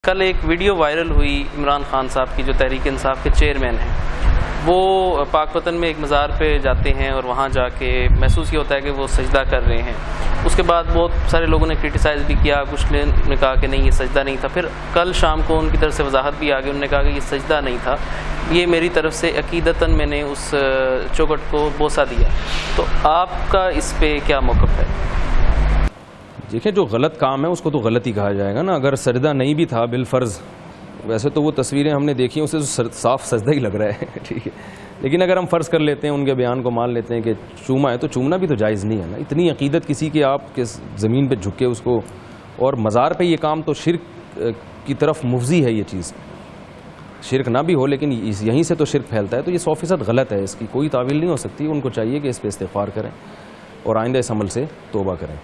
کل ایک video viral ہوئی عمران خان صاحب کی جو تحریک انصاف کے چیئرمین ہیں، وہ پاک وطن میں ایک مزار پہ جاتے ہیں اور وہاں جا کے محسوس یہ ہوتا ہے کہ وہ سجدہ کر رہے ہیں. اس کے بعد بہت سارے لوگوں نے کرٹیسائز بھی کیا، کچھ نے کہا کہ نہیں یہ سجدہ نہیں تھا. پھر کل شام کو ان کی طرف سے وضاحت بھی آ گئی، انہوں نے کہا کہ یہ سجدہ نہیں تھا، یہ میری طرف سے عقیدتاً میں نے اس چوکھٹ کو بوسہ دیا. تو آپ کا اس پہ کیا موقف ہے؟ دیکھیں، جو غلط کام ہے اس کو تو غلط ہی کہا جائے گا نا. اگر سجدہ نہیں بھی تھا بالفرض، ویسے تو وہ تصویریں ہم نے دیکھی ہیں اسے تو صاف سجدہ ہی لگ رہا ہے، ٹھیک ہے. لیکن اگر ہم فرض کر لیتے ہیں، ان کے بیان کو مان لیتے ہیں کہ چوما ہے، تو چومنا بھی تو جائز نہیں ہے نا. اتنی عقیدت کسی کے آپ کے زمین پہ جھک کے اس کو، اور مزار پہ یہ کام تو شرک کی طرف مفضی ہے. یہ چیز شرک نہ بھی ہو لیکن یہیں سے تو شرک پھیلتا ہے، تو یہ 100% غلط ہے. اس کی کوئی تعویل نہیں ہو سکتی. ان کو چاہیے کہ اس پہ استغفار کریں اور آئندہ اس عمل سے توبہ کریں.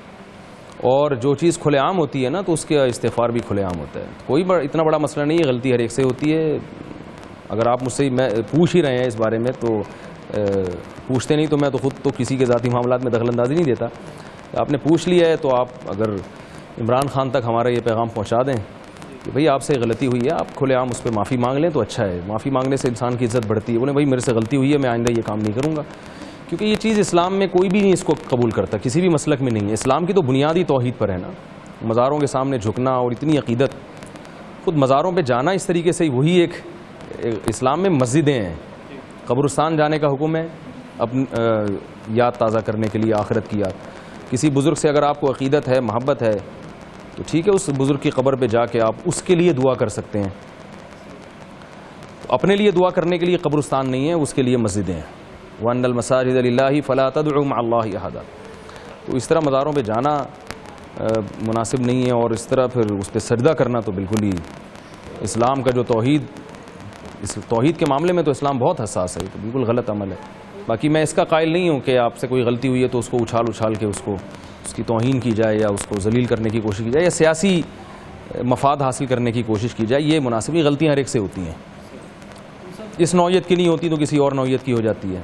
اور جو چیز کھلے عام ہوتی ہے نا، تو اس کا استغفار بھی کھلے عام ہوتا ہے. کوئی اتنا بڑا مسئلہ نہیں ہے، غلطی ہر ایک سے ہوتی ہے. اگر آپ مجھ سے پوچھ ہی رہے ہیں اس بارے میں، تو پوچھتے نہیں تو میں تو خود تو کسی کے ذاتی معاملات میں دخل اندازی نہیں دیتا. آپ نے پوچھ لیا ہے تو آپ اگر عمران خان تک ہمارا یہ پیغام پہنچا دیں کہ بھئی آپ سے غلطی ہوئی ہے، آپ کھلے عام اس پہ معافی مانگ لیں تو اچھا ہے. معافی مانگنے سے انسان کی عزت بڑھتی ہے. بولیں بھئی میرے سے غلطی ہوئی ہے، میں آئندہ یہ کام نہیں کروں گا. کیونکہ یہ چیز اسلام میں کوئی بھی نہیں اس کو قبول کرتا، کسی بھی مسلک میں نہیں ہے. اسلام کی تو بنیادی توحید پر ہے نا. مزاروں کے سامنے جھکنا اور اتنی عقیدت، خود مزاروں پہ جانا اس طریقے سے وہی ایک اسلام میں مسجدیں ہیں. قبرستان جانے کا حکم ہے یاد تازہ کرنے کے لیے، آخرت کی یاد. کسی بزرگ سے اگر آپ کو عقیدت ہے، محبت ہے، تو ٹھیک ہے، اس بزرگ کی قبر پہ جا کے آپ اس کے لیے دعا کر سکتے ہیں. تو اپنے لیے دعا کرنے کے لیے قبرستان نہیں ہے، اس کے لیے مسجدیں ہیں. وَأَنَّ الْمَسَاجِدَ لِلَّهِ فَلَا تَدْعُوا مَعَ اللَّهِ أَحَدًا. تو اس طرح مزاروں پہ جانا مناسب نہیں ہے، اور اس طرح پھر اس پہ سجدہ کرنا تو بالکل ہی اسلام کا جو توحید کے معاملے میں تو اسلام بہت حساس ہے، تو بالکل غلط عمل ہے. باقی میں اس کا قائل نہیں ہوں کہ آپ سے کوئی غلطی ہوئی ہے تو اس کو اچھال کے اس کی توہین کی جائے یا اس کو ذلیل کرنے کی کوشش کی جائے یا سیاسی مفاد حاصل کرنے کی کوشش کی جائے. یہ مناسب غلطیاں ہر ایک سے ہوتی ہیں. اس نوعیت کی نہیں ہوتی تو کسی اور نوعیت کی ہو جاتی ہے.